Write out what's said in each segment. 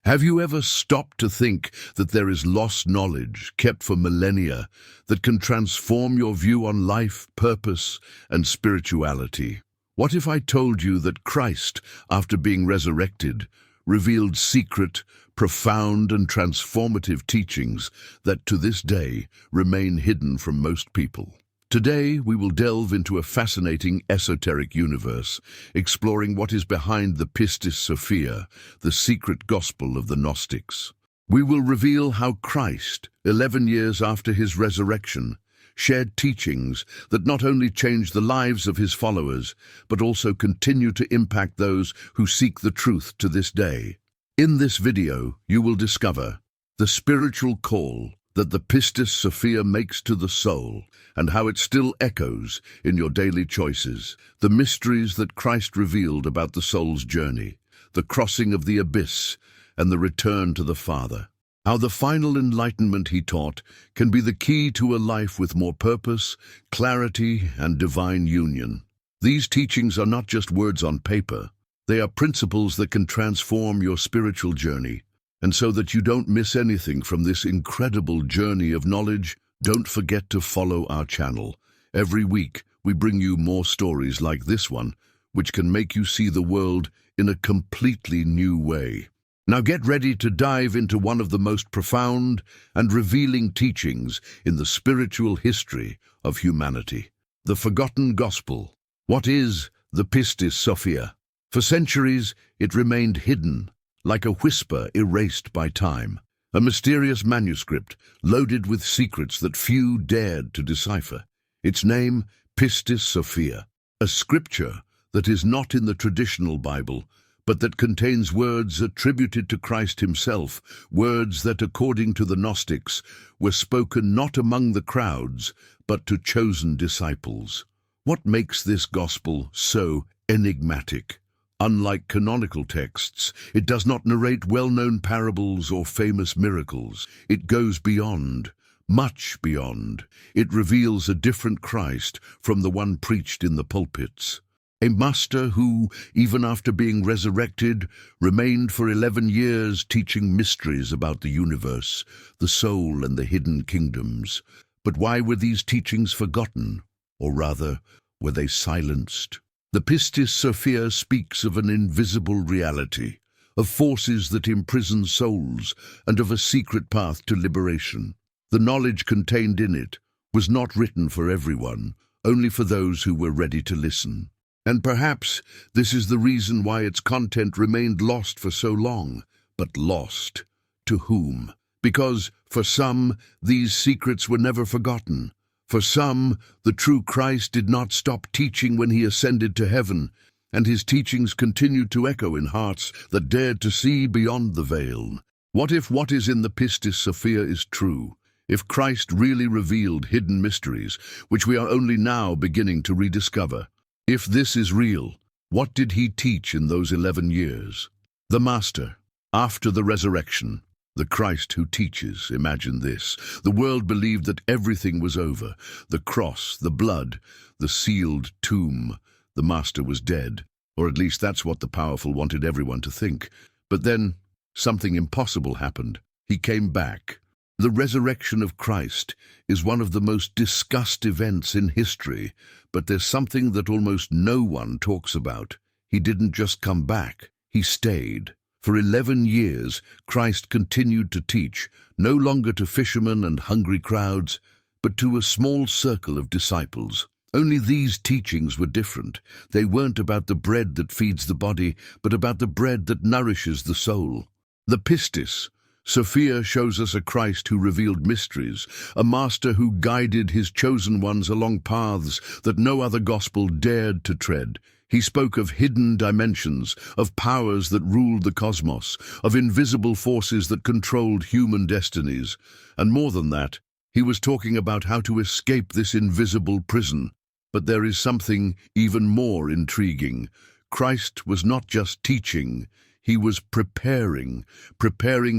Have you ever stopped to think that there is lost knowledge kept for millennia that can transform your view on life, purpose, and spirituality? What if I told you that Christ, after being resurrected, revealed secret, profound, and transformative teachings that to this day remain hidden from most people? Today, we will delve into a fascinating esoteric universe, exploring what is behind the Pistis Sophia, the secret gospel of the Gnostics. We will reveal how Christ, 11 years after his resurrection, shared teachings that not only changed the lives of his followers, but also continue to impact those who seek the truth to this day. In this video, you will discover the spiritual call that the Pistis Sophia makes to the soul, and how it still echoes in your daily choices, the mysteries that Christ revealed about the soul's journey, the crossing of the abyss, and the return to the Father. How the final enlightenment he taught can be the key to a life with more purpose, clarity, and divine union. These teachings are not just words on paper. They are principles that can transform your spiritual journey. And so that you don't miss anything from this incredible journey of knowledge, don't forget to follow our channel. Every week, we bring you more stories like this one, which can make you see the world in a completely new way. Now get ready to dive into one of the most profound and revealing teachings in the spiritual history of humanity. The forgotten gospel. What is the Pistis Sophia? For centuries, it remained hidden, like a whisper erased by time, a mysterious manuscript loaded with secrets that few dared to decipher. Its name, Pistis Sophia, a scripture that is not in the traditional Bible, but that contains words attributed to Christ himself, words that, according to the Gnostics, were spoken not among the crowds, but to chosen disciples. What makes this gospel so enigmatic? Unlike canonical texts, it does not narrate well-known parables or famous miracles. It goes beyond, much beyond. It reveals a different Christ from the one preached in the pulpits. A master who, even after being resurrected, remained for 11 years teaching mysteries about the universe, the soul, and the hidden kingdoms. But why were these teachings forgotten? Or rather, were they silenced? The Pistis Sophia speaks of an invisible reality, of forces that imprison souls, and of a secret path to liberation. The knowledge contained in it was not written for everyone, only for those who were ready to listen. And perhaps this is the reason why its content remained lost for so long. But lost to whom? Because, for some, these secrets were never forgotten. For some, the true Christ did not stop teaching when he ascended to heaven, and his teachings continued to echo in hearts that dared to see beyond the veil. What if what is in the Pistis Sophia is true? If Christ really revealed hidden mysteries, which we are only now beginning to rediscover? If this is real, what did he teach in those 11 years? The Master, after the resurrection, the Christ who teaches, imagine this. The world believed that everything was over. The cross, the blood, the sealed tomb. The Master was dead, or at least that's what the powerful wanted everyone to think. But then, something impossible happened. He came back. The resurrection of Christ is one of the most discussed events in history, but there's something that almost no one talks about. He didn't just come back, he stayed. For 11 years, Christ continued to teach, no longer to fishermen and hungry crowds, but to a small circle of disciples. Only these teachings were different. They weren't about the bread that feeds the body, but about the bread that nourishes the soul. The Pistis Sophia shows us a Christ who revealed mysteries, a master who guided his chosen ones along paths that no other gospel dared to tread. He spoke of hidden dimensions, of powers that ruled the cosmos, of invisible forces that controlled human destinies. And more than that, he was talking about how to escape this invisible prison. But there is something even more intriguing. Christ was not just teaching, he was preparing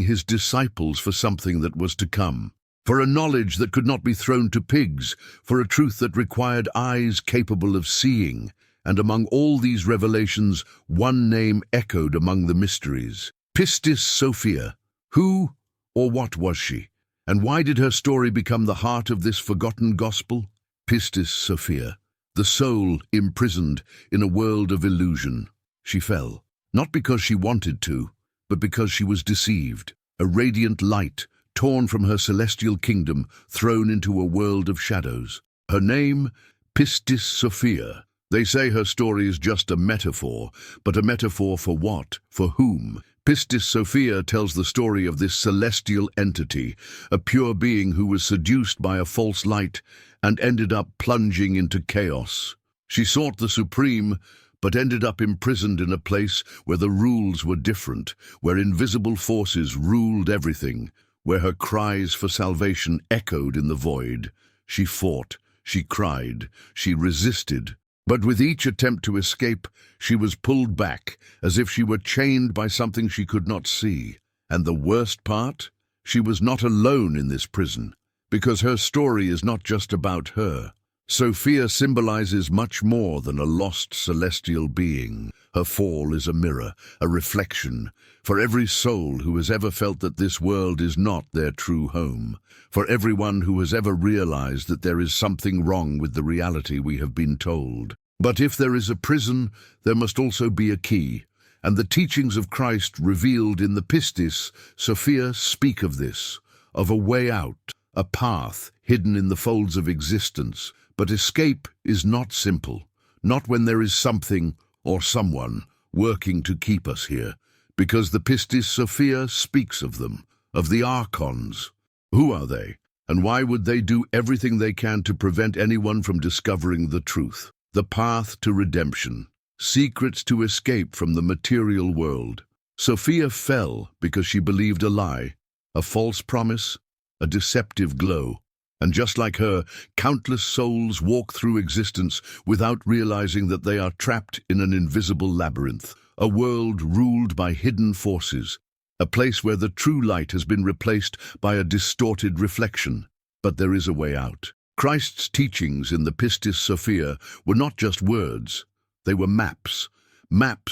his disciples for something that was to come. For a knowledge that could not be thrown to pigs, for a truth that required eyes capable of seeing. And among all these revelations, one name echoed among the mysteries. Pistis Sophia. Who or what was she? And why did her story become the heart of this forgotten gospel? Pistis Sophia, the soul imprisoned in a world of illusion. She fell, not because she wanted to, but because she was deceived. A radiant light, torn from her celestial kingdom, thrown into a world of shadows. Her name, Pistis Sophia. They say her story is just a metaphor, but a metaphor for what? For whom? Pistis Sophia tells the story of this celestial entity, a pure being who was seduced by a false light and ended up plunging into chaos. She sought the supreme, but ended up imprisoned in a place where the rules were different, where invisible forces ruled everything, where her cries for salvation echoed in the void. She fought, she cried, she resisted. But with each attempt to escape, she was pulled back, as if she were chained by something she could not see. And the worst part? She was not alone in this prison, because her story is not just about her. Sophia symbolizes much more than a lost celestial being. Her fall is a mirror, a reflection, for every soul who has ever felt that this world is not their true home, for everyone who has ever realized that there is something wrong with the reality we have been told. But if there is a prison, there must also be a key, and the teachings of Christ revealed in the Pistis Sophia speak of this, of a way out, a path hidden in the folds of existence. But escape is not simple, not when there is something or someone working to keep us here, because the Pistis Sophia speaks of them, of the archons. Who are they, and why would they do everything they can to prevent anyone from discovering the truth? The path to redemption, secrets to escape from the material world. Sophia fell because she believed a lie, a false promise, a deceptive glow. And just like her, countless souls walk through existence without realizing that they are trapped in an invisible labyrinth, a world ruled by hidden forces, a place where the true light has been replaced by a distorted reflection. But there is a way out. Christ's teachings in the Pistis Sophia were not just words, they were maps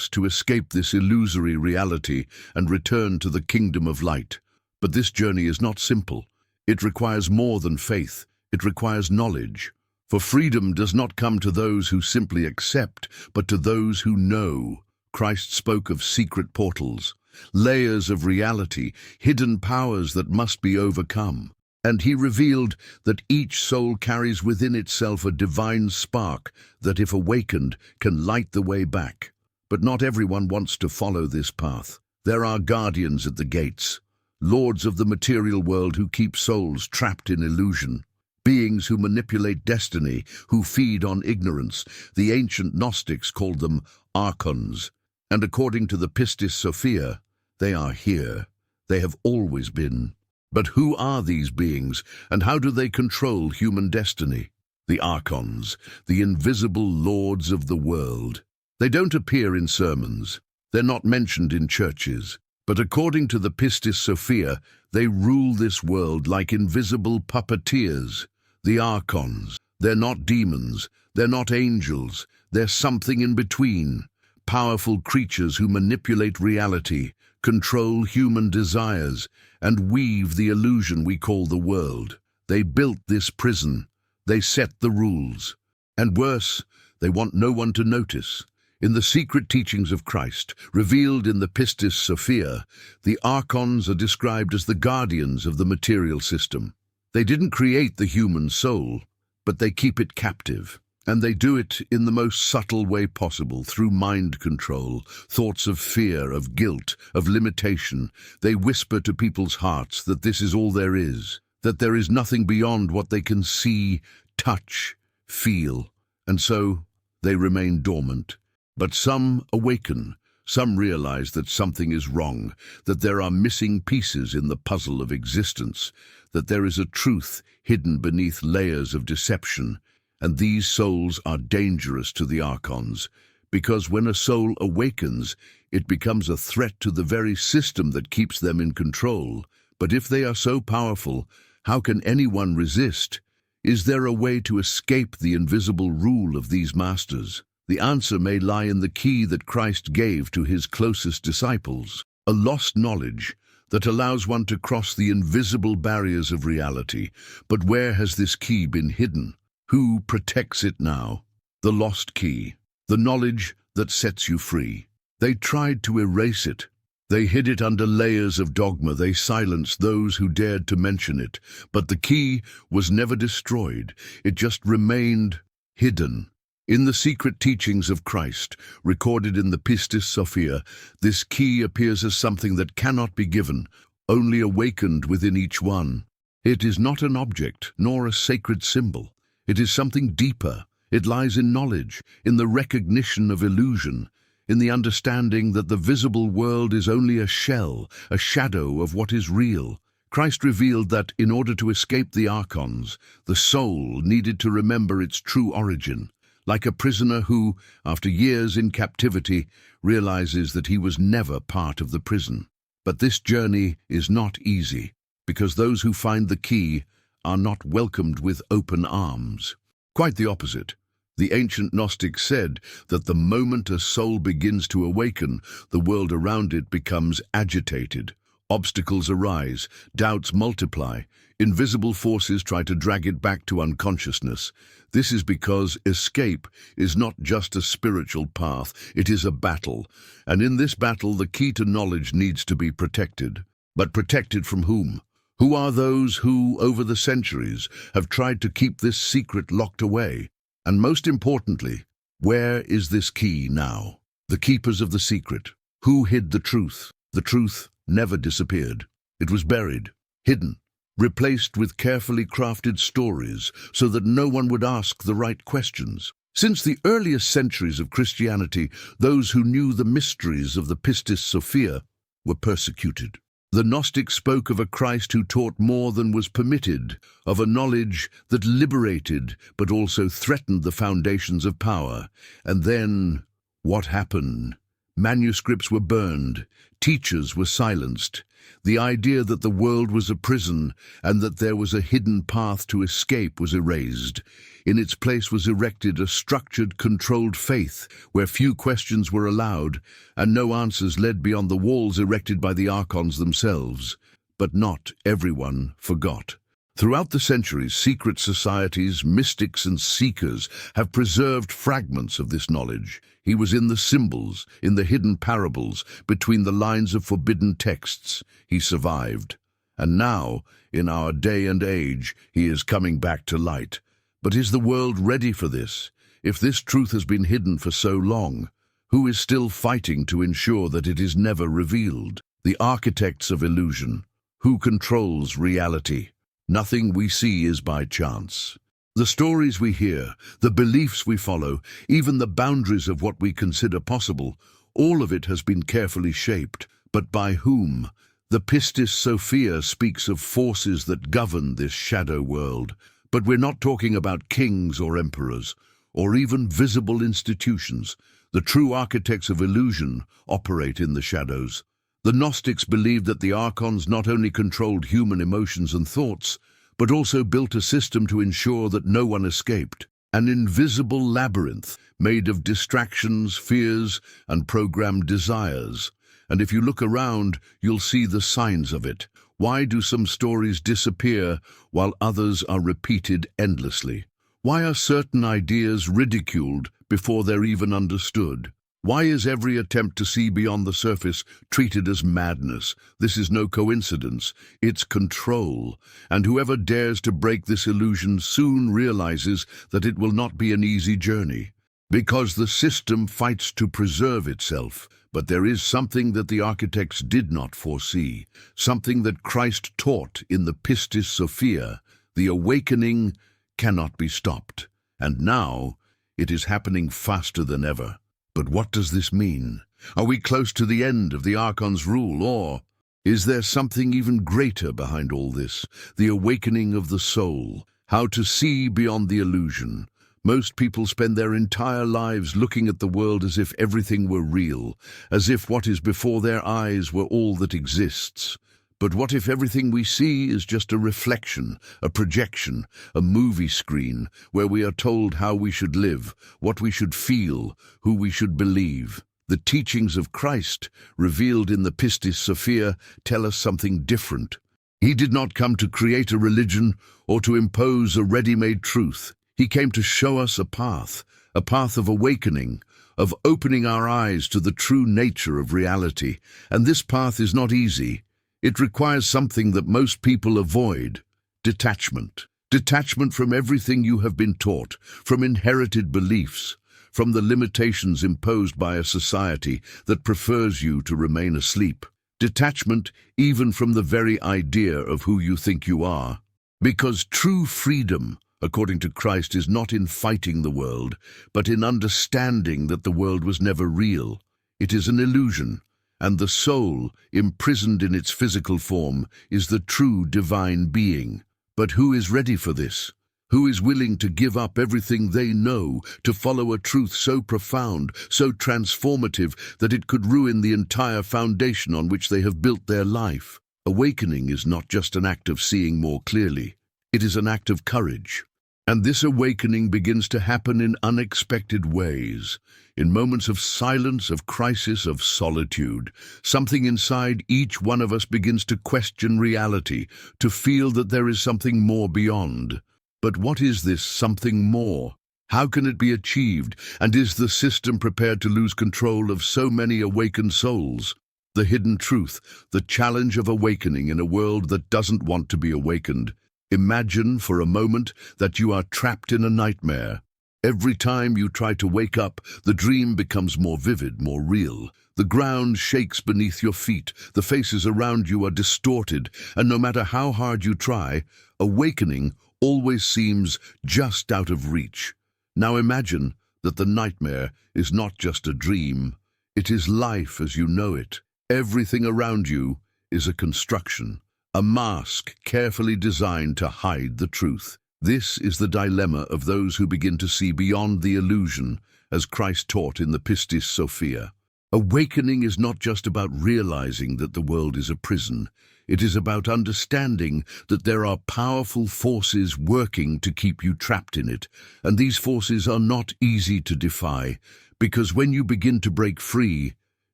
to escape this illusory reality and return to the kingdom of light. But this journey is not simple. It requires more than faith. It requires knowledge. For freedom does not come to those who simply accept, but to those who know. Christ spoke of secret portals, layers of reality, hidden powers that must be overcome. And he revealed that each soul carries within itself a divine spark that, if awakened, can light the way back. But not everyone wants to follow this path. There are guardians at the gates, lords of the material world who keep souls trapped in illusion, beings who manipulate destiny, who feed on ignorance. The ancient Gnostics called them archons, and according to the Pistis Sophia, they are here. They have always been. But who are these beings, and how do they control human destiny? The archons, the invisible lords of the world. They don't appear in sermons. They're not mentioned in churches. But according to the Pistis Sophia, they rule this world like invisible puppeteers. The archons, they're not demons, they're not angels, they're something in between. Powerful creatures who manipulate reality, control human desires, and weave the illusion we call the world. They built this prison. They set the rules. And worse, they want no one to notice. In the secret teachings of Christ, revealed in the Pistis Sophia, the archons are described as the guardians of the material system. They didn't create the human soul, but they keep it captive. And they do it in the most subtle way possible, through mind control, thoughts of fear, of guilt, of limitation. They whisper to people's hearts that this is all there is, that there is nothing beyond what they can see, touch, feel. And so they remain dormant. But some awaken, some realize that something is wrong, that there are missing pieces in the puzzle of existence, that there is a truth hidden beneath layers of deception, and these souls are dangerous to the archons, because when a soul awakens, it becomes a threat to the very system that keeps them in control. But if they are so powerful, how can anyone resist? Is there a way to escape the invisible rule of these masters? The answer may lie in the key that Christ gave to his closest disciples. a lost knowledge that allows one to cross the invisible barriers of reality. But where has this key been hidden? Who protects it now? The lost key, the knowledge that sets you free. They tried to erase it. They hid it under layers of dogma. They silenced those who dared to mention it. But the key was never destroyed. It just remained hidden. In the secret teachings of Christ, recorded in the Pistis Sophia, this key appears as something that cannot be given, only awakened within each one. It is not an object, nor a sacred symbol. It is something deeper. It lies in knowledge, in the recognition of illusion, in the understanding that the visible world is only a shell, a shadow of what is real. Christ revealed that in order to escape the archons, the soul needed to remember its true origin, like a prisoner who, after years in captivity, realizes that he was never part of the prison. But this journey is not easy, because those who find the key are not welcomed with open arms. Quite the opposite. The ancient Gnostics said that the moment a soul begins to awaken, the world around it becomes agitated. Obstacles arise, doubts multiply, invisible forces try to drag it back to unconsciousness. This is because escape is not just a spiritual path, it is a battle. And in this battle, the key to knowledge needs to be protected. But protected from whom? Who are those who, over the centuries, have tried to keep this secret locked away? And most importantly, where is this key now? The keepers of the secret. Who hid the truth? The truth never disappeared. It was buried, hidden, replaced with carefully crafted stories so that no one would ask the right questions. Since the earliest centuries of Christianity, those who knew the mysteries of the Pistis Sophia were persecuted. The Gnostics spoke of a Christ who taught more than was permitted, of a knowledge that liberated but also threatened the foundations of power. And then, what happened? Manuscripts were burned, teachers were silenced. The idea that the world was a prison and that there was a hidden path to escape was erased. In its place was erected a structured, controlled faith where few questions were allowed and no answers led beyond the walls erected by the archons themselves. But not everyone forgot. Throughout the centuries, secret societies, mystics and seekers have preserved fragments of this knowledge. He was in the symbols, in the hidden parables, between the lines of forbidden texts. He survived. And now, in our day and age, he is coming back to light. But is the world ready for this? If this truth has been hidden for so long, who is still fighting to ensure that it is never revealed? The architects of illusion. Who controls reality? Nothing we see is by chance. The stories we hear, the beliefs we follow, even the boundaries of what we consider possible, all of it has been carefully shaped. But by whom? The Pistis Sophia speaks of forces that govern this shadow world. But we're not talking about kings or emperors, or even visible institutions. The true architects of illusion operate in the shadows. The Gnostics believed that the archons not only controlled human emotions and thoughts, but also built a system to ensure that no one escaped. An invisible labyrinth made of distractions, fears, and programmed desires. And if you look around, you'll see the signs of it. Why do some stories disappear while others are repeated endlessly? Why are certain ideas ridiculed before they're even understood? Why is every attempt to see beyond the surface treated as madness? This is no coincidence, it's control. And whoever dares to break this illusion soon realizes that it will not be an easy journey. Because the system fights to preserve itself. But there is something that the architects did not foresee, something that Christ taught in the Pistis Sophia. The awakening cannot be stopped. And now it is happening faster than ever. But what does this mean? Are we close to the end of the Archon's rule, or is there something even greater behind all this? The awakening of the soul, how to see beyond the illusion. Most people spend their entire lives looking at the world as if everything were real, as if what is before their eyes were all that exists. But what if everything we see is just a reflection, a projection, a movie screen, where we are told how we should live, what we should feel, who we should believe? The teachings of Christ, revealed in the Pistis Sophia, tell us something different. He did not come to create a religion or to impose a ready-made truth. He came to show us a path of awakening, of opening our eyes to the true nature of reality. And this path is not easy. It requires something that most people avoid: detachment. Detachment from everything you have been taught, from inherited beliefs, from the limitations imposed by a society that prefers you to remain asleep. Detachment even from the very idea of who you think you are. Because true freedom, according to Christ, is not in fighting the world, but in understanding that the world was never real. It is an illusion, and the soul, imprisoned in its physical form, is the true divine being. But who is ready for this? Who is willing to give up everything they know to follow a truth so profound, so transformative, that it could ruin the entire foundation on which they have built their life? Awakening is not just an act of seeing more clearly. It is an act of courage. And this awakening begins to happen in unexpected ways, in moments of silence, of crisis, of solitude. Something inside each one of us begins to question reality, to feel that there is something more beyond. But what is this something more? How can it be achieved? And is the system prepared to lose control of so many awakened souls? The hidden truth, the challenge of awakening in a world that doesn't want to be awakened. Imagine for a moment that you are trapped in a nightmare. Every time you try to wake up, the dream becomes more vivid, more real. The ground shakes beneath your feet, the faces around you are distorted, and no matter how hard you try, awakening always seems just out of reach. Now imagine that the nightmare is not just a dream. It is life as you know it. Everything around you is a construction, a mask carefully designed to hide the truth. This is the dilemma of those who begin to see beyond the illusion, as Christ taught in the Pistis Sophia. Awakening is not just about realizing that the world is a prison. It is about understanding that there are powerful forces working to keep you trapped in it, and these forces are not easy to defy, because when you begin to break free,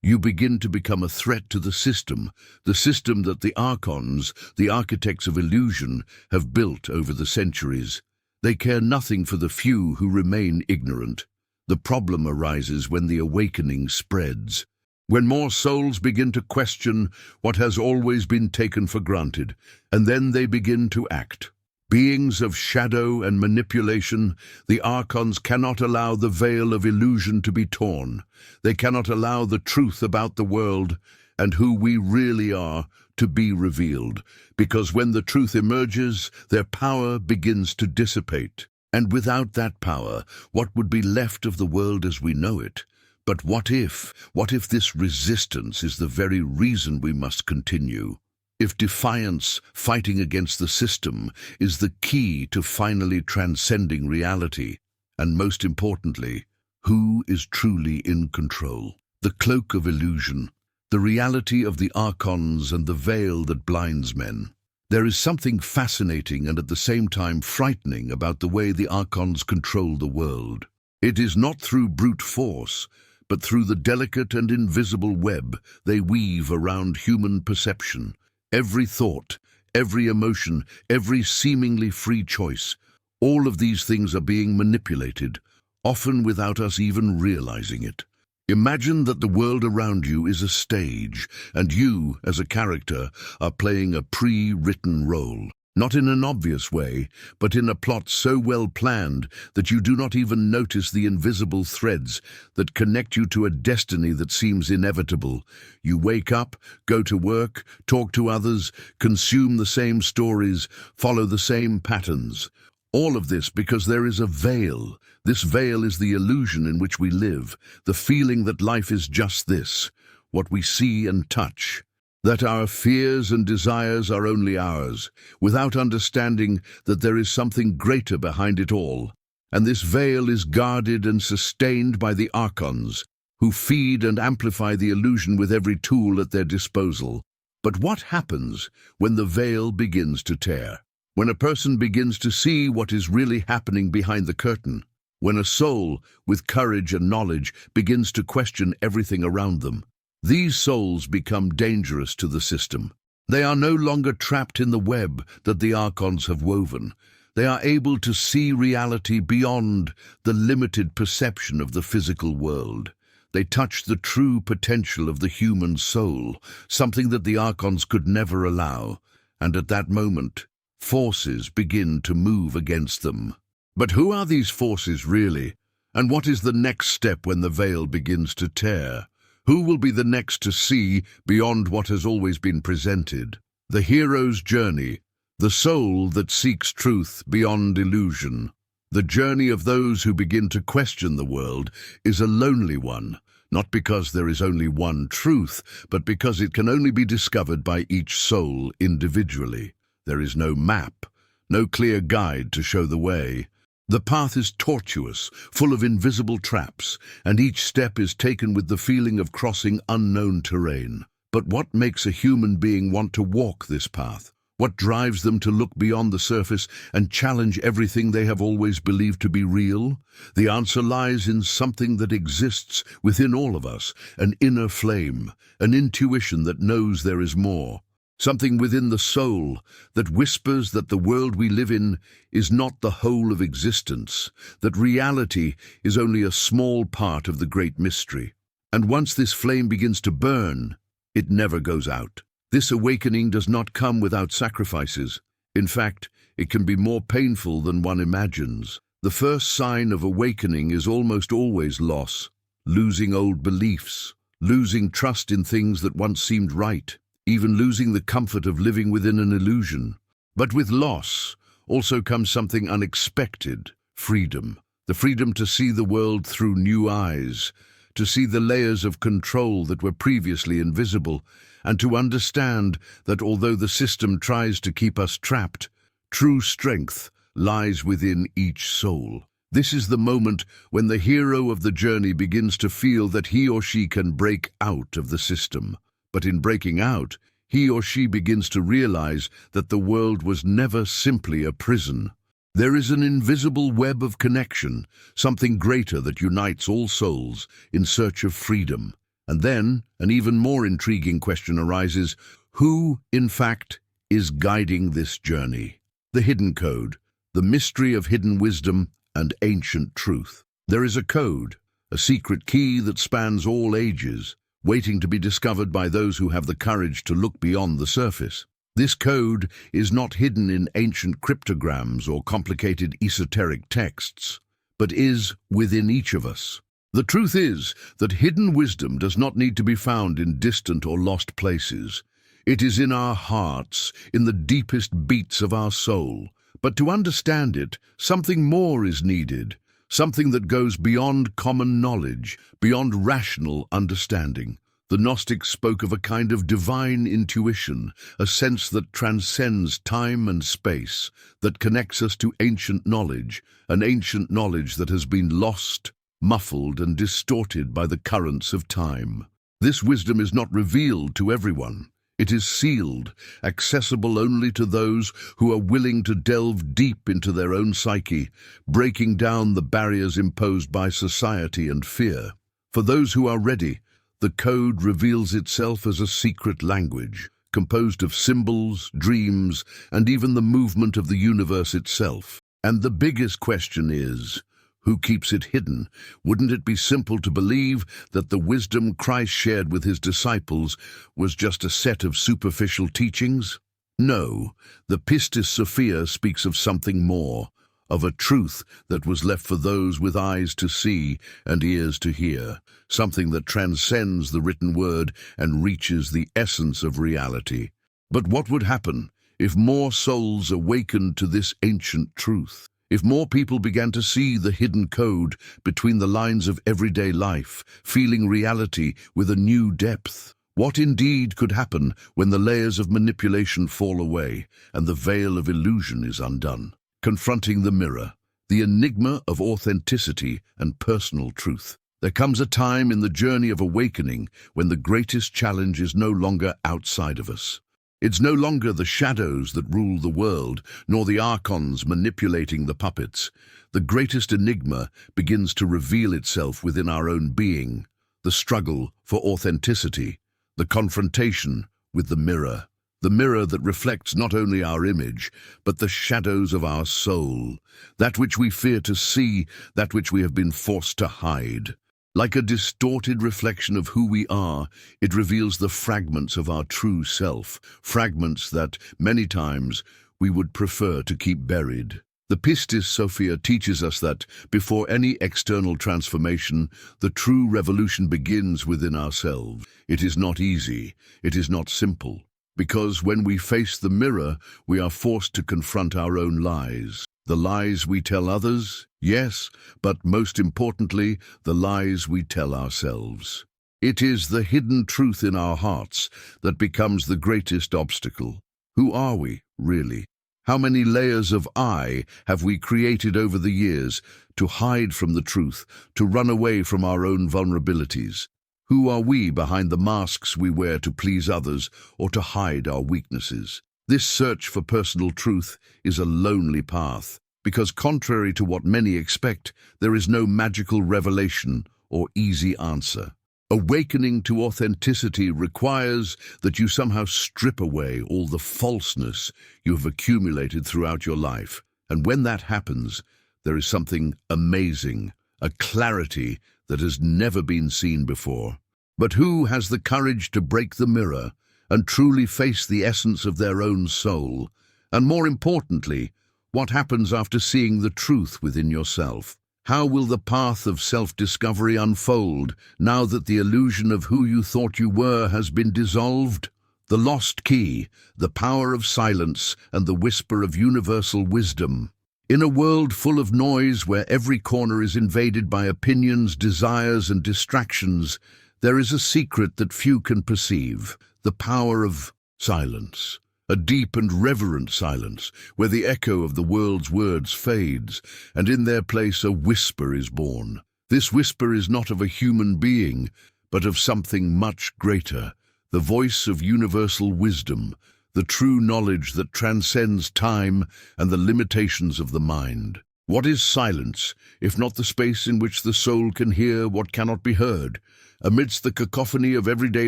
you begin to become a threat to the system that the archons, the architects of illusion, have built over the centuries. They care nothing for the few who remain ignorant. The problem arises when the awakening spreads, when more souls begin to question what has always been taken for granted, and then they begin to act. Beings of shadow and manipulation, the archons cannot allow the veil of illusion to be torn. They cannot allow the truth about the world and who we really are to be revealed, because when the truth emerges, their power begins to dissipate. And without that power, what would be left of the world as we know it? But what if this resistance is the very reason we must continue? If defiance, fighting against the system, is the key to finally transcending reality? And most importantly, who is truly in control? The cloak of illusion, the reality of the archons, and the veil that blinds men. There is something fascinating and at the same time frightening about the way the archons control the world. It is not through brute force, but through the delicate and invisible web they weave around human perception. Every thought, every emotion, every seemingly free choice, all of these things are being manipulated, often without us even realizing it. Imagine that the world around you is a stage, and you, as a character, are playing a pre-written role. Not in an obvious way, but in a plot so well planned that you do not even notice the invisible threads that connect you to a destiny that seems inevitable. You wake up, go to work, talk to others, consume the same stories, follow the same patterns. All of this because there is a veil. This veil is the illusion in which we live, the feeling that life is just this, what we see and touch. That our fears and desires are only ours, without understanding that there is something greater behind it all. And this veil is guarded and sustained by the archons, who feed and amplify the illusion with every tool at their disposal. But what happens when the veil begins to tear? When a person begins to see what is really happening behind the curtain? when a soul, with courage and knowledge, begins to question everything around them. These souls become dangerous to the system. They are no longer trapped in the web that the archons have woven. They are able to see reality beyond the limited perception of the physical world. They touch the true potential of the human soul, something that the archons could never allow, and at that moment, forces begin to move against them. But who are these forces really? And what is the next step when the veil begins to tear? Who will be the next to see beyond what has always been presented? The hero's journey, the soul that seeks truth beyond illusion. The journey of those who begin to question the world is a lonely one, not because there is only one truth, but because it can only be discovered by each soul individually. There is no map, no clear guide to show the way. The path is tortuous, full of invisible traps, and each step is taken with the feeling of crossing unknown terrain. But what makes a human being want to walk this path? What drives them to look beyond the surface and challenge everything they have always believed to be real? The answer lies in something that exists within all of us, an inner flame, an intuition that knows there is more. Something within the soul that whispers that the world we live in is not the whole of existence, that reality is only a small part of the great mystery. And once this flame begins to burn, it never goes out. This awakening does not come without sacrifices. In fact, it can be more painful than one imagines. The first sign of awakening is almost always loss, losing old beliefs, losing trust in things that once seemed right, even losing the comfort of living within an illusion. But with loss also comes something unexpected: freedom. The freedom to see the world through new eyes, to see the layers of control that were previously invisible, and to understand that although the system tries to keep us trapped, true strength lies within each soul. This is the moment when the hero of the journey begins to feel that he or she can break out of the system. But in breaking out, he or she begins to realize that the world was never simply a prison. There is an invisible web of connection, something greater that unites all souls in search of freedom. And then, an even more intriguing question arises: who, in fact, is guiding this journey? The hidden code, the mystery of hidden wisdom and ancient truth. There is a code, a secret key that spans all ages, waiting to be discovered by those who have the courage to look beyond the surface. This code is not hidden in ancient cryptograms or complicated esoteric texts, but is within each of us. The truth is that hidden wisdom does not need to be found in distant or lost places. It is in our hearts, in the deepest beats of our soul. But to understand it, something more is needed, something that goes beyond common knowledge, beyond rational understanding. The Gnostics spoke of a kind of divine intuition, a sense that transcends time and space, that connects us to ancient knowledge, an ancient knowledge that has been lost, muffled and distorted by the currents of time. This wisdom is not revealed to everyone. It is sealed, accessible only to those who are willing to delve deep into their own psyche, breaking down the barriers imposed by society and fear. For those who are ready, the code reveals itself as a secret language, composed of symbols, dreams, and even the movement of the universe itself. And the biggest question is, who keeps it hidden? Wouldn't it be simple to believe that the wisdom Christ shared with his disciples was just a set of superficial teachings? No, the Pistis Sophia speaks of something more, of a truth that was left for those with eyes to see and ears to hear, something that transcends the written word and reaches the essence of reality. But what would happen if more souls awakened to this ancient truth? If more people began to see the hidden code between the lines of everyday life, feeling reality with a new depth? What indeed could happen when the layers of manipulation fall away and the veil of illusion is undone? Confronting the mirror, the enigma of authenticity and personal truth. There comes a time in the journey of awakening when the greatest challenge is no longer outside of us. It's no longer the shadows that rule the world, nor the archons manipulating the puppets. The greatest enigma begins to reveal itself within our own being, the struggle for authenticity, the confrontation with the mirror that reflects not only our image, but the shadows of our soul, that which we fear to see, that which we have been forced to hide. Like a distorted reflection of who we are, it reveals the fragments of our true self, fragments that, many times, we would prefer to keep buried. The Pistis Sophia teaches us that, before any external transformation, the true revolution begins within ourselves. It is not easy, it is not simple, because when we face the mirror, we are forced to confront our own lies. The lies we tell others, yes, but most importantly, the lies we tell ourselves. It is the hidden truth in our hearts that becomes the greatest obstacle. Who are we, really? How many layers of I have we created over the years to hide from the truth, to run away from our own vulnerabilities? Who are we behind the masks we wear to please others or to hide our weaknesses? This search for personal truth is a lonely path, because contrary to what many expect, there is no magical revelation or easy answer. Awakening to authenticity requires that you somehow strip away all the falseness you have accumulated throughout your life. And when that happens, there is something amazing, a clarity that has never been seen before. But who has the courage to break the mirror and truly face the essence of their own soul? And more importantly, what happens after seeing the truth within yourself? How will the path of self-discovery unfold now that the illusion of who you thought you were has been dissolved? The lost key, the power of silence, and the whisper of universal wisdom. In a world full of noise where every corner is invaded by opinions, desires, and distractions, there is a secret that few can perceive: the power of silence. A deep and reverent silence, where the echo of the world's words fades, and in their place a whisper is born. This whisper is not of a human being, but of something much greater, the voice of universal wisdom, the true knowledge that transcends time and the limitations of the mind. What is silence, if not the space in which the soul can hear what cannot be heard? Amidst the cacophony of everyday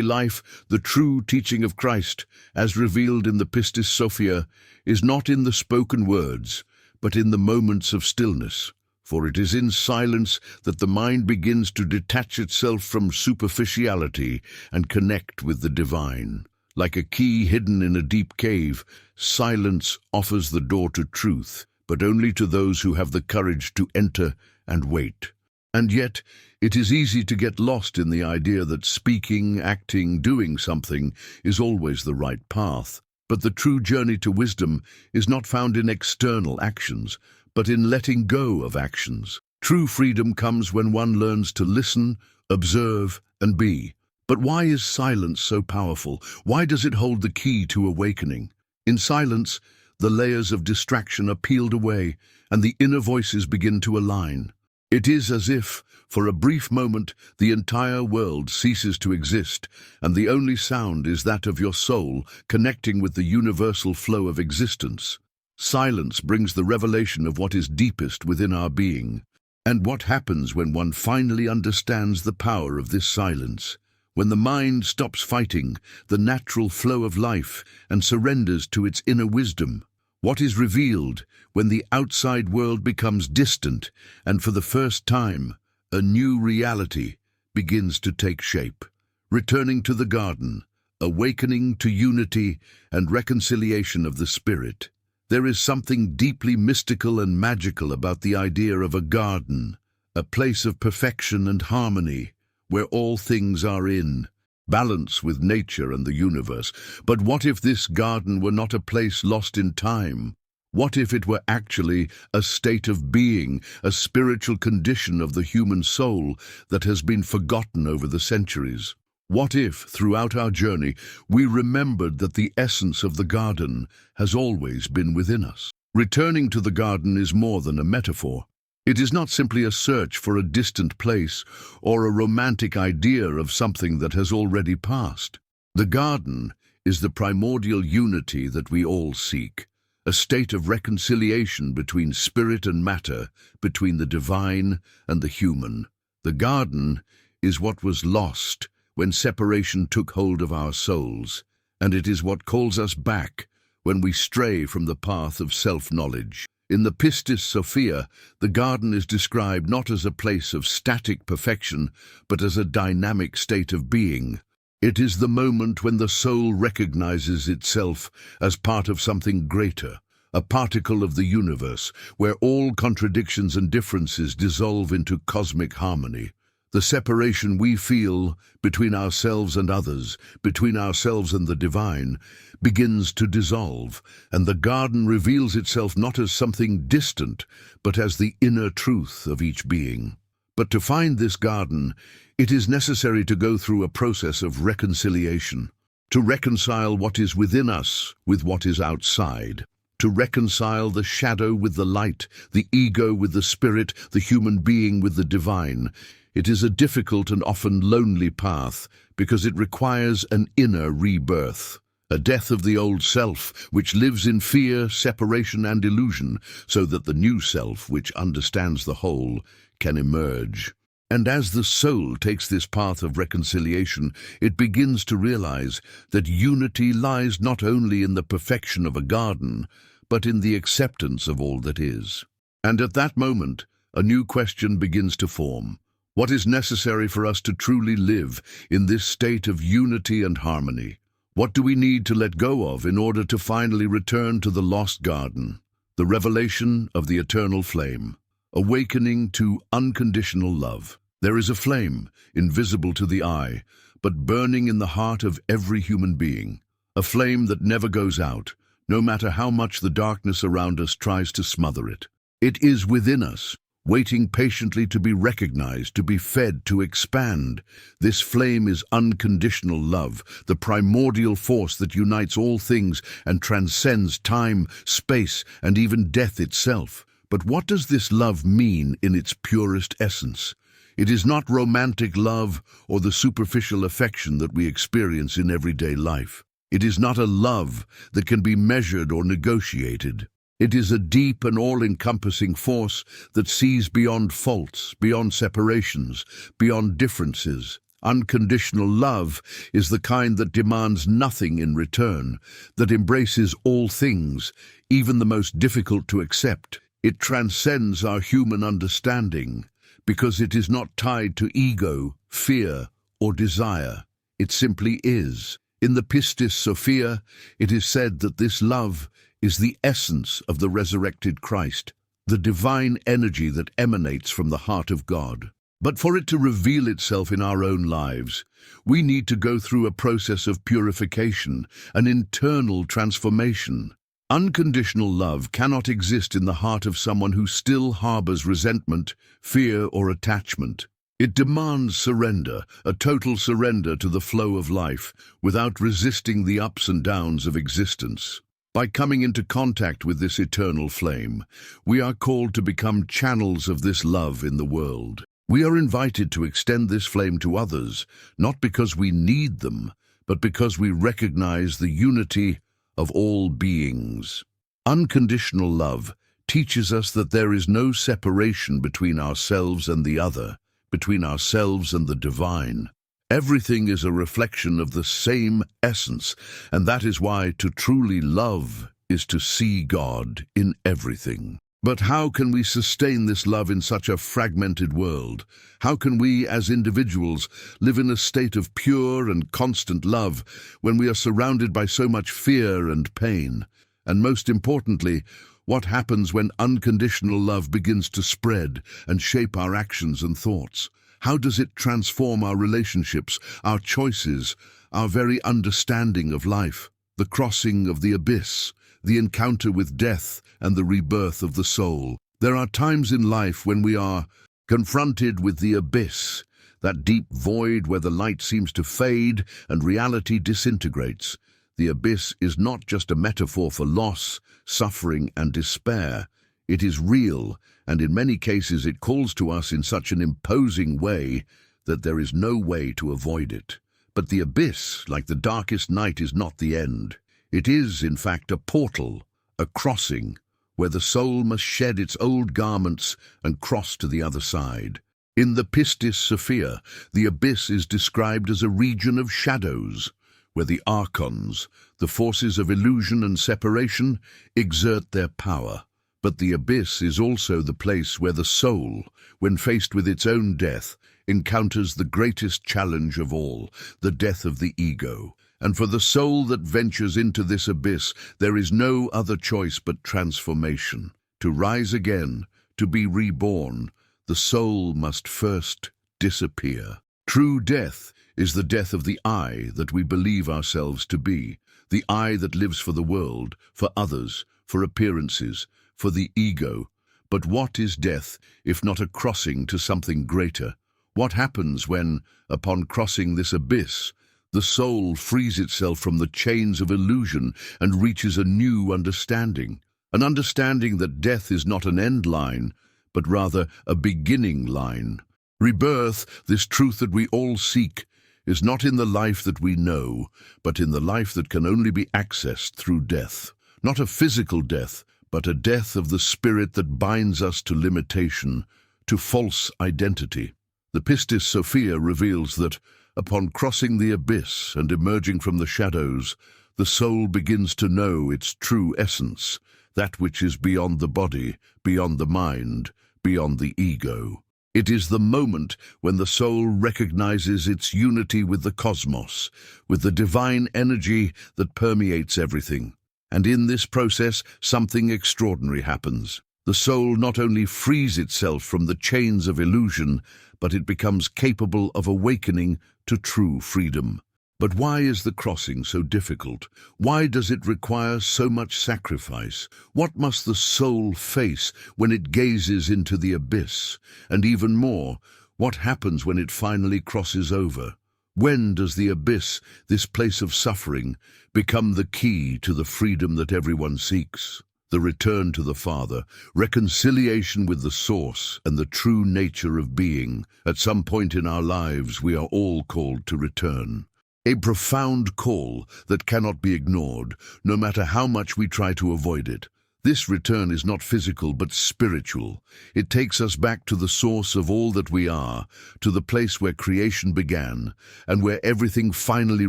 life, the true teaching of Christ, as revealed in the Pistis Sophia, is not in the spoken words, but in the moments of stillness. For it is in silence that the mind begins to detach itself from superficiality and connect with the divine. Like a key hidden in a deep cave, silence offers the door to truth, but only to those who have the courage to enter and wait. And yet, it is easy to get lost in the idea that speaking, acting, doing something is always the right path. But the true journey to wisdom is not found in external actions, but in letting go of actions. True freedom comes when one learns to listen, observe, and be. But why is silence so powerful? Why does it hold the key to awakening? In silence, the layers of distraction are peeled away, and the inner voices begin to align. It is as if, for a brief moment, the entire world ceases to exist, and the only sound is that of your soul connecting with the universal flow of existence. Silence brings the revelation of what is deepest within our being. And what happens when one finally understands the power of this silence? When the mind stops fighting the natural flow of life and surrenders to its inner wisdom? What is revealed when the outside world becomes distant and for the first time a new reality begins to take shape? Returning to the garden, awakening to unity and reconciliation of the spirit. There is something deeply mystical and magical about the idea of a garden, a place of perfection and harmony, where all things are in balance with nature and the universe. But what if this garden were not a place lost in time? What if it were actually a state of being, a spiritual condition of the human soul that has been forgotten over the centuries? What if, throughout our journey, we remembered that the essence of the garden has always been within us? Returning to the garden is more than a metaphor. It is not simply a search for a distant place or a romantic idea of something that has already passed. The garden is the primordial unity that we all seek, a state of reconciliation between spirit and matter, between the divine and the human. The garden is what was lost when separation took hold of our souls, and it is what calls us back when we stray from the path of self-knowledge. In the Pistis Sophia, the garden is described not as a place of static perfection, but as a dynamic state of being. It is the moment when the soul recognizes itself as part of something greater, a particle of the universe, where all contradictions and differences dissolve into cosmic harmony. The separation we feel between ourselves and others, between ourselves and the divine, begins to dissolve, and the garden reveals itself not as something distant, but as the inner truth of each being. But to find this garden, it is necessary to go through a process of reconciliation, to reconcile what is within us with what is outside, to reconcile the shadow with the light, the ego with the spirit, the human being with the divine. It is a difficult and often lonely path because it requires an inner rebirth, a death of the old self, which lives in fear, separation, and illusion, so that the new self, which understands the whole, can emerge. And as the soul takes this path of reconciliation, it begins to realize that unity lies not only in the perfection of a garden, but in the acceptance of all that is. And at that moment, a new question begins to form. What is necessary for us to truly live in this state of unity and harmony? What do we need to let go of in order to finally return to the lost garden? The revelation of the eternal flame, awakening to unconditional love. There is a flame, invisible to the eye, but burning in the heart of every human being. A flame that never goes out, no matter how much the darkness around us tries to smother it. It is within us, waiting patiently to be recognized, to be fed, to expand. This flame is unconditional love, the primordial force that unites all things and transcends time, space, and even death itself. But what does this love mean in its purest essence? It is not romantic love or the superficial affection that we experience in everyday life. It is not a love that can be measured or negotiated. It is a deep and all-encompassing force that sees beyond faults, beyond separations, beyond differences. Unconditional love is the kind that demands nothing in return, that embraces all things, even the most difficult to accept. It transcends our human understanding, because it is not tied to ego, fear, or desire. It simply is. In the Pistis Sophia, it is said that this love is the essence of the resurrected Christ, the divine energy that emanates from the heart of God. But for it to reveal itself in our own lives, we need to go through a process of purification, an internal transformation. Unconditional love cannot exist in the heart of someone who still harbors resentment, fear, or attachment. It demands surrender, a total surrender to the flow of life, without resisting the ups and downs of existence. By coming into contact with this eternal flame, we are called to become channels of this love in the world. We are invited to extend this flame to others, not because we need them, but because we recognize the unity of all beings. Unconditional love teaches us that there is no separation between ourselves and the other, between ourselves and the divine. Everything is a reflection of the same essence, and that is why to truly love is to see God in everything. But how can we sustain this love in such a fragmented world? How can we, as individuals, live in a state of pure and constant love when we are surrounded by so much fear and pain? And most importantly, what happens when unconditional love begins to spread and shape our actions and thoughts? How does it transform our relationships, our choices, our very understanding of life? The crossing of the abyss, the encounter with death, and the rebirth of the soul. There are times in life when we are confronted with the abyss, that deep void where the light seems to fade and reality disintegrates. The abyss is not just a metaphor for loss, suffering, and despair. It is real, and in many cases it calls to us in such an imposing way that there is no way to avoid it. But the abyss, like the darkest night, is not the end. It is, in fact, a portal, a crossing, where the soul must shed its old garments and cross to the other side. In the Pistis Sophia, the abyss is described as a region of shadows, where the archons, the forces of illusion and separation, exert their power. But the abyss is also the place where the soul, when faced with its own death, encounters the greatest challenge of all, the death of the ego. And for the soul that ventures into this abyss, there is no other choice but transformation. To rise again, to be reborn, the soul must first disappear. True death is the death of the I that we believe ourselves to be, the I that lives for the world, for others, for appearances, for the ego. But what is death if not a crossing to something greater? What happens when, upon crossing this abyss, the soul frees itself from the chains of illusion and reaches a new understanding? An understanding that death is not an end line, but rather a beginning line. Rebirth, this truth that we all seek, is not in the life that we know, but in the life that can only be accessed through death. Not a physical death, but a death of the spirit that binds us to limitation, to false identity. The Pistis Sophia reveals that, upon crossing the abyss and emerging from the shadows, the soul begins to know its true essence, that which is beyond the body, beyond the mind, beyond the ego. It is the moment when the soul recognizes its unity with the cosmos, with the divine energy that permeates everything. And in this process, something extraordinary happens. The soul not only frees itself from the chains of illusion, but it becomes capable of awakening to true freedom. But why is the crossing so difficult? Why does it require so much sacrifice? What must the soul face when it gazes into the abyss? And even more, what happens when it finally crosses over? When does the abyss, this place of suffering, become the key to the freedom that everyone seeks? The return to the Father, reconciliation with the Source and the true nature of being. At some point in our lives, we are all called to return. A profound call that cannot be ignored, no matter how much we try to avoid it. This return is not physical but spiritual. It takes us back to the source of all that we are, to the place where creation began, and where everything finally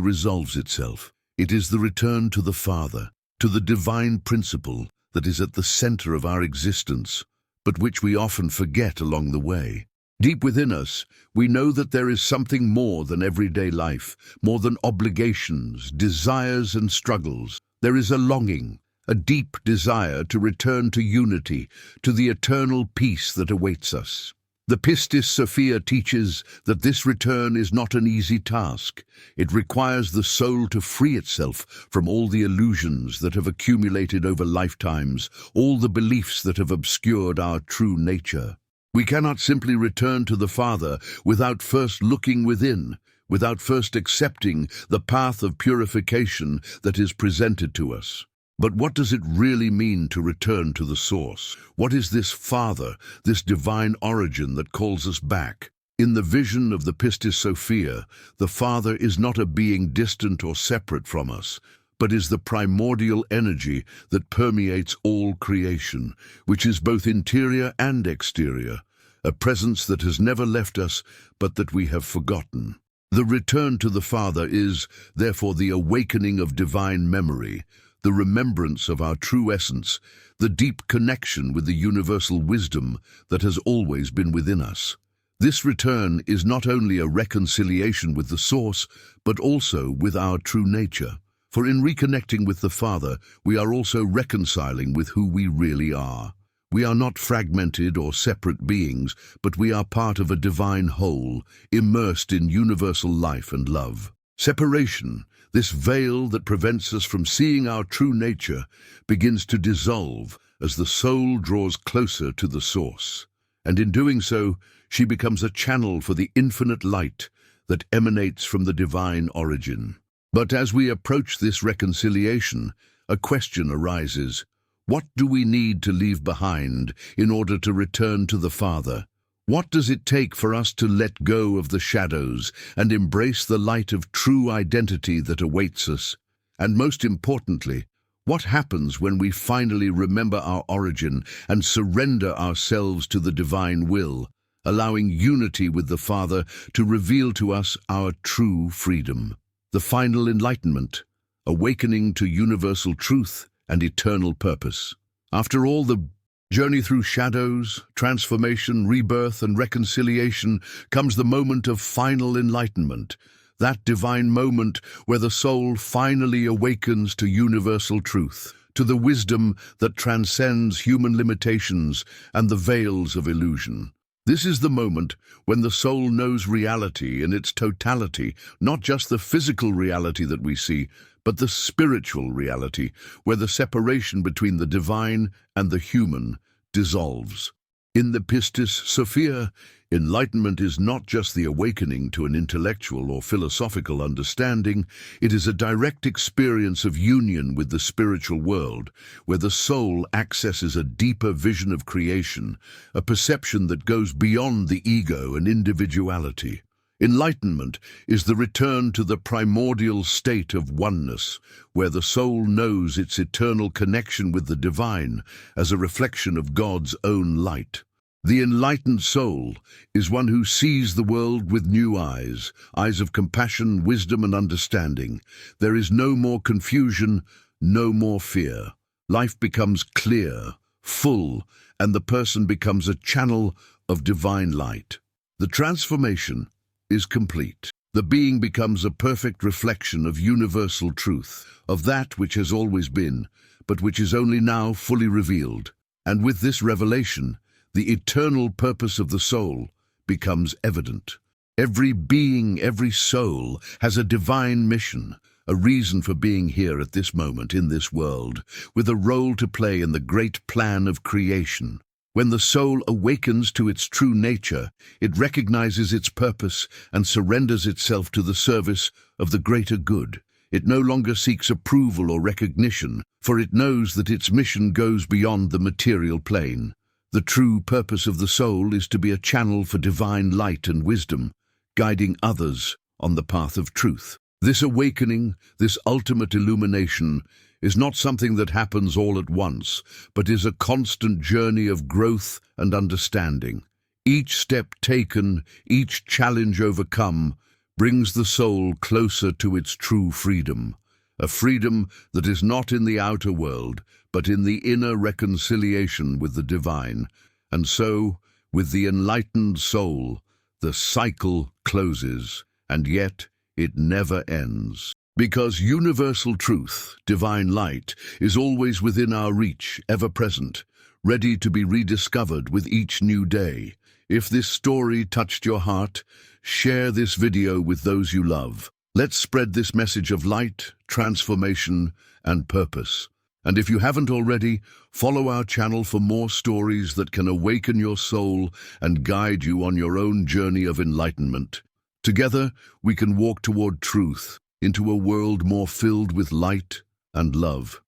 resolves itself. It is the return to the Father, to the divine principle that is at the center of our existence, but which we often forget along the way. Deep within us, we know that there is something more than everyday life, more than obligations, desires, and struggles. There is a longing, a deep desire to return to unity, to the eternal peace that awaits us. The Pistis Sophia teaches that this return is not an easy task. It requires the soul to free itself from all the illusions that have accumulated over lifetimes, all the beliefs that have obscured our true nature. We cannot simply return to the Father without first looking within, without first accepting the path of purification that is presented to us. But what does it really mean to return to the source? What is this Father, this divine origin that calls us back? In the vision of the Pistis Sophia, the Father is not a being distant or separate from us, but is the primordial energy that permeates all creation, which is both interior and exterior, a presence that has never left us, but that we have forgotten. The return to the Father is, therefore, the awakening of divine memory, the remembrance of our true essence, the deep connection with the universal wisdom that has always been within us. This return is not only a reconciliation with the Source, but also with our true nature. For in reconnecting with the Father, we are also reconciling with who we really are. We are not fragmented or separate beings, but we are part of a divine whole, immersed in universal life and love. Separation, this veil that prevents us from seeing our true nature, begins to dissolve as the soul draws closer to the Source. And in doing so, she becomes a channel for the infinite light that emanates from the divine origin. But as we approach this reconciliation, a question arises. What do we need to leave behind in order to return to the Father? What does it take for us to let go of the shadows and embrace the light of true identity that awaits us? And most importantly, what happens when we finally remember our origin and surrender ourselves to the divine will, allowing unity with the Father to reveal to us our true freedom? The final enlightenment, awakening to universal truth and eternal purpose. After all the journey through shadows, transformation, rebirth, and reconciliation, comes the moment of final enlightenment, that divine moment where the soul finally awakens to universal truth, to the wisdom that transcends human limitations and the veils of illusion. This is the moment when the soul knows reality in its totality, not just the physical reality that we see, but the spiritual reality, where the separation between the divine and the human dissolves. In the Pistis Sophia, enlightenment is not just the awakening to an intellectual or philosophical understanding, it is a direct experience of union with the spiritual world, where the soul accesses a deeper vision of creation, a perception that goes beyond the ego and individuality. Enlightenment is the return to the primordial state of oneness, where the soul knows its eternal connection with the divine as a reflection of God's own light. The enlightened soul is one who sees the world with new eyes, eyes of compassion, wisdom, and understanding. There is no more confusion, no more fear. Life becomes clear, full, and the person becomes a channel of divine light. The transformation is complete. The being becomes a perfect reflection of universal truth, of that which has always been, but which is only now fully revealed. And with this revelation, the eternal purpose of the soul becomes evident. Every being, every soul has a divine mission, a reason for being here at this moment in this world, with a role to play in the great plan of creation. When the soul awakens to its true nature, it recognizes its purpose and surrenders itself to the service of the greater good. It no longer seeks approval or recognition, for it knows that its mission goes beyond the material plane. The true purpose of the soul is to be a channel for divine light and wisdom, guiding others on the path of truth. This awakening, this ultimate illumination, is not something that happens all at once, but is a constant journey of growth and understanding. Each step taken, each challenge overcome, brings the soul closer to its true freedom, a freedom that is not in the outer world, but in the inner reconciliation with the divine. And so, with the enlightened soul, the cycle closes, and yet it never ends. Because universal truth, divine light, is always within our reach, ever present, ready to be rediscovered with each new day. If this story touched your heart, share this video with those you love. Let's spread this message of light, transformation, and purpose. And if you haven't already, follow our channel for more stories that can awaken your soul and guide you on your own journey of enlightenment. Together, we can walk toward truth, into a world more filled with light and love.